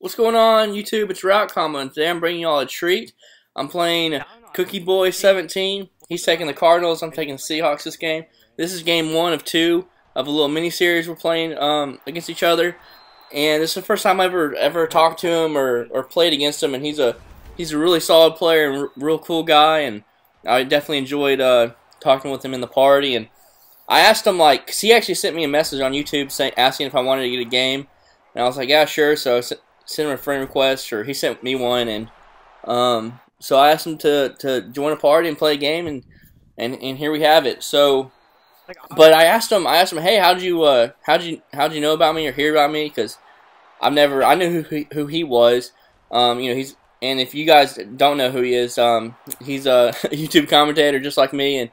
What's going on, YouTube? It's Route Combo, and today I'm bringing y'all a treat. I'm playing Cookieboy17. He's taking the Cardinals. I'm taking the Seahawks this game. This is game 1 of 2 of a little mini-series we're playing against each other. And this is the first time I ever talked to him or played against him. And he's a really solid player and real cool guy. And I definitely enjoyed talking with him in the party. And I asked him, like, 'cause he actually sent me a message on YouTube asking if I wanted to get a game. And I was like, yeah, sure. So I sent him a friend request, or he sent me one, and so I asked him to join a party and play a game, and here we have it. So, but I asked him, hey, how'd you know about me or hear about me? Because I knew who he was. And if you guys don't know who he is, he's a YouTube commentator just like me,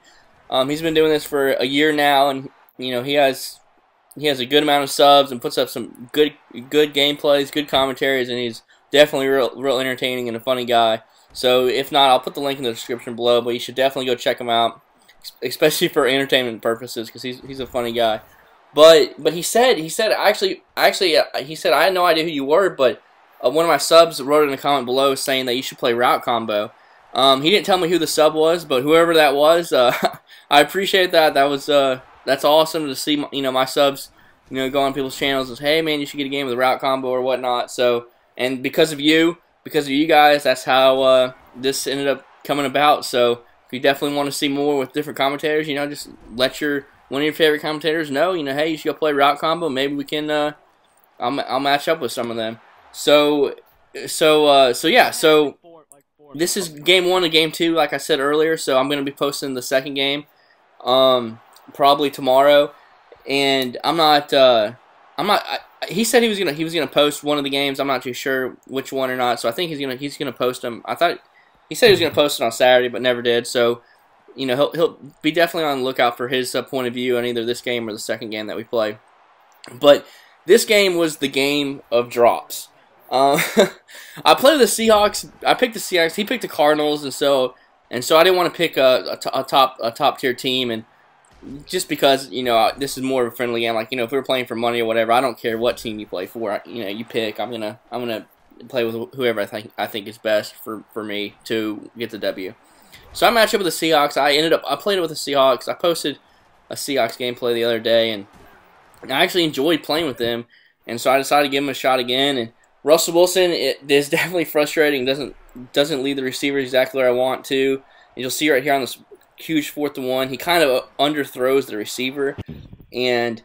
and he's been doing this for a year now, and he has a good amount of subs and puts up some good gameplays, good commentaries, and he's definitely real entertaining and a funny guy. So if not, I'll put the link in the description below, but you should definitely go check him out, especially for entertainment purposes, because he's a funny guy. But he said actually he said, I had no idea who you were, but one of my subs wrote in a comment below saying that you should play Route Combo. He didn't tell me who the sub was, but whoever that was, I appreciate that. That's awesome to see, my subs, go on people's channels and say, hey, man, you should get a game with the Route Combo or whatnot. So, and because of you guys, that's how this ended up coming about. So, if you definitely want to see more with different commentators, just let one of your favorite commentators know, hey, you should go play Route Combo. Maybe we can, I'll match up with some of them. So yeah, so this is game 1 of game 2, like I said earlier. So I'm going to be posting the second game, probably tomorrow, and he said he was gonna post one of the games. I'm not too sure which one or not, so I think he's gonna post them. I thought he said he was gonna post it on Saturday, but never did. So he'll be definitely on the lookout for his point of view on either this game or the second game that we play. But this game was the game of drops. I played with the Seahawks. I picked the Seahawks. He picked the Cardinals, and so I didn't want to pick a top tier team, and just because this is more of a friendly game. Like if we were playing for money or whatever, I don't care what team you play for. You pick. I'm gonna play with whoever I think is best for me to get the W. So I matched up with the Seahawks. I played it with the Seahawks. I posted a Seahawks gameplay the other day, and I actually enjoyed playing with them. And so I decided to give him a shot again. And Russell Wilson, it is definitely frustrating. Doesn't lead the receiver exactly where I want to. And you'll see right here on this huge 4th and 1, he kind of underthrows the receiver, and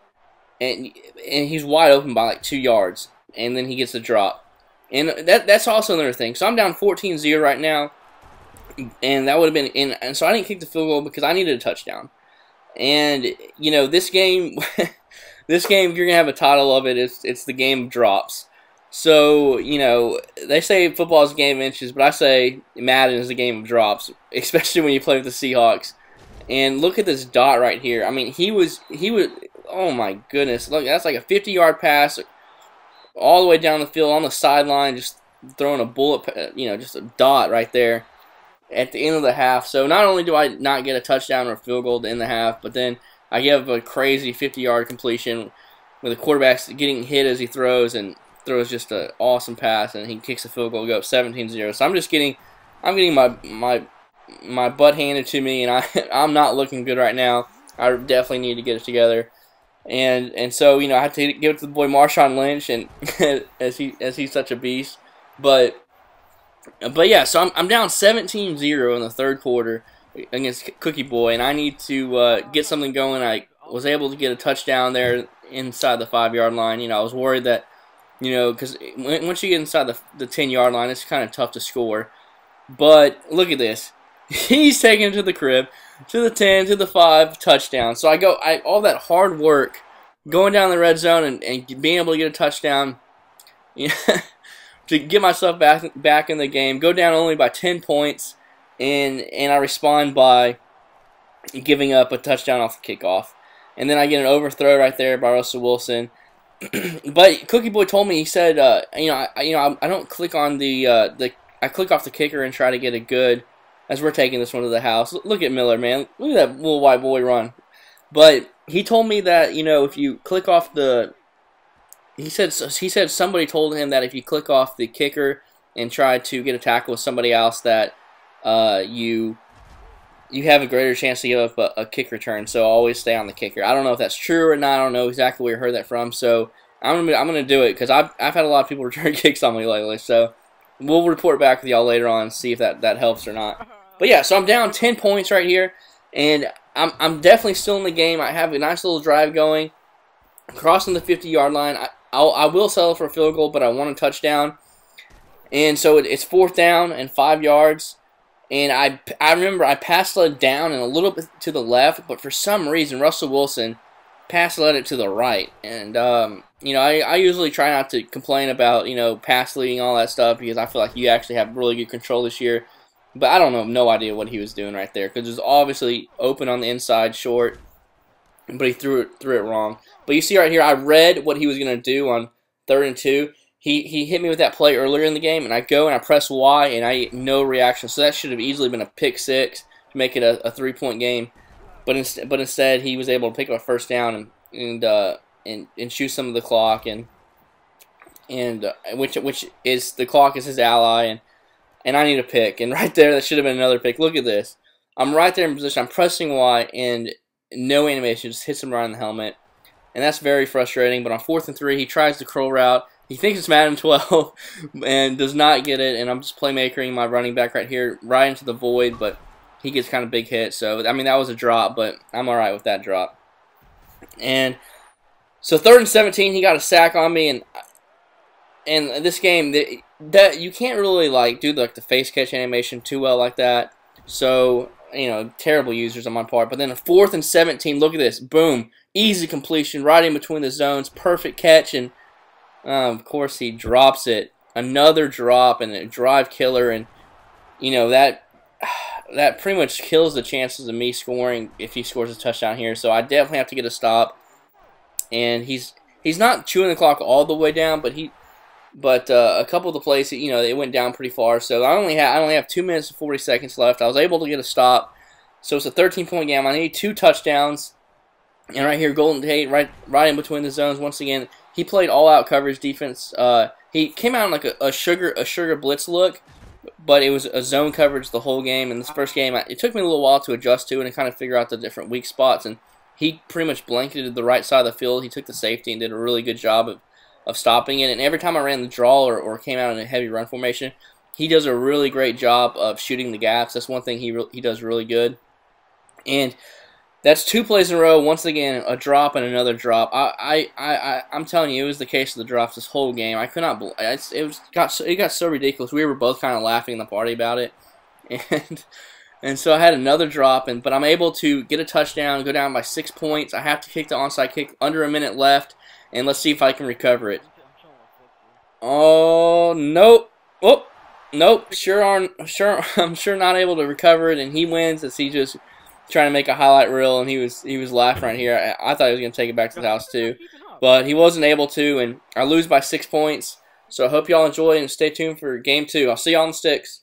he's wide open by like 2 yards, and then he gets the drop. And that's also another thing. So I'm down 14-0 right now, and that would have been in. And so I didn't kick the field goal because I needed a touchdown. And this game, if you're gonna have a title of it, it's the game of drops. So, they say football is a game of inches, but I say Madden is a game of drops, especially when you play with the Seahawks. And look at this dot right here. I mean, he was, oh my goodness. Look, that's like a 50-yard pass all the way down the field on the sideline, just throwing a bullet, just a dot right there at the end of the half. So not only do I not get a touchdown or a field goal to end the half, but then I give a crazy 50-yard completion with the quarterback getting hit as he throws, and throws just an awesome pass, and he kicks a field goal to go up 17-0. So I'm getting my butt handed to me, and I'm not looking good right now. I definitely need to get it together, and so I have to give it to the boy Marshawn Lynch, and as he's such a beast. But yeah, so I'm down 17-0 in the 3rd quarter against Cookieboy, and I need to get something going. I was able to get a touchdown there inside the 5-yard line. I was worried that, because once you get inside the 10-yard line, it's kind of tough to score. But look at this. He's taking it to the crib, to the 10, to the 5, touchdown. So all that hard work, going down the red zone and being able to get a touchdown, to get myself back in the game, go down only by 10 points, and I respond by giving up a touchdown off the kickoff. And then I get an overthrow right there by Russell Wilson. But Cookieboy told me, he said, I don't click on I click off the kicker and try to get a good, as we're taking this one to the house. Look at Miller, man. Look at that little white boy run. But he told me that, if you click off the he said somebody told him that if you click off the kicker and try to get a tackle with somebody else, that you have a greater chance to give up a kick return. So always stay on the kicker. I don't know if that's true or not. I don't know exactly where you heard that from. So I'm gonna do it because I've had a lot of people return kicks on me lately. So we'll report back with y'all later on and see if that helps or not. But yeah, so I'm down 10 points right here, and I'm definitely still in the game. I have a nice little drive going, crossing the 50-yard line. I will settle for a field goal, but I want a touchdown. And so it's 4th down and 5 yards. And I remember I pass led down and a little bit to the left, but for some reason Russell Wilson pass led it to the right. And you know, I usually try not to complain about, you know, pass leading, all that stuff, because I feel like you actually have really good control this year. But I don't know, no idea what he was doing right there, because it was obviously open on the inside, short, but he threw it wrong. But you see right here, I read what he was going to do on 3rd and 2. He hit me with that play earlier in the game, and I go and I press Y, and I get no reaction. So that should have easily been a pick 6 to make it a 3-point game. But instead, he was able to pick up a 1st down and shoot some of the clock, and which is the clock is his ally, and I need a pick. And right there, that should have been another pick. Look at this. I'm right there in position. I'm pressing Y, and no animation, just hits him right in the helmet. And that's very frustrating. But on 4th and 3, he tries the curl route. He thinks it's Madden 12 and does not get it. And I'm just playmakering my running back right here, right into the void. But he gets kind of big hit. So, I mean, that was a drop, but I'm all right with that drop. And so 3rd and 17, he got a sack on me. And this game, that you can't really like do the face catch animation too well like that. So, you know, terrible users on my part. But then a 4th and 17, look at this. Boom. Easy completion right in between the zones. Perfect catch. And, of course, he drops it. Another drop and a drive killer. And, you know, that pretty much kills the chances of me scoring if he scores a touchdown here. So I definitely have to get a stop. And he's not chewing the clock all the way down, but a couple of the plays, you know, it went down pretty far. So I only have 2 minutes and 40 seconds left. I was able to get a stop. So it's a 13-point game. I need 2 touchdowns. And right here, Golden Tate, right in between the zones. Once again, he played all-out coverage defense. He came out in like a sugar blitz look, but it was a zone coverage the whole game. And this first game, it took me a little while to adjust to it and kind of figure out the different weak spots. And he pretty much blanketed the right side of the field. He took the safety and did a really good job of stopping it. And every time I ran the draw or came out in a heavy run formation, he does a really great job of shooting the gaps. That's one thing he does really good. And that's 2 plays in a row. Once again, a drop and another drop. I'm telling you, it was the case of the drops this whole game. I could not believe it got so ridiculous. We were both kind of laughing in the party about it, and so I had another drop, but I'm able to get a touchdown, go down by 6 points. I have to kick the onside kick under a minute left, and let's see if I can recover it. Oh nope! Oh nope! I'm sure not able to recover it, and he wins as he just trying to make a highlight reel, and he was laughing right here. I thought he was going to take it back to the house too, but he wasn't able to, and I lose by 6 points. So I hope y'all enjoy and stay tuned for game 2. I'll see y'all on the sticks.